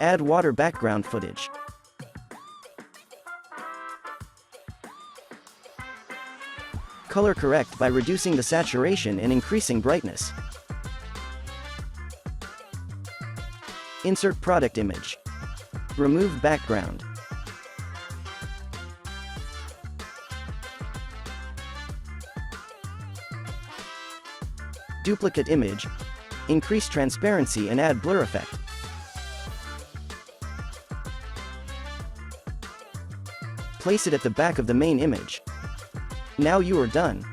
Add water background footage. Color correct by reducing the saturation and increasing brightness. Insert product image. Remove background. Duplicate image. Increase transparency and add blur effect. Place it at the back of the main image. Now you are done.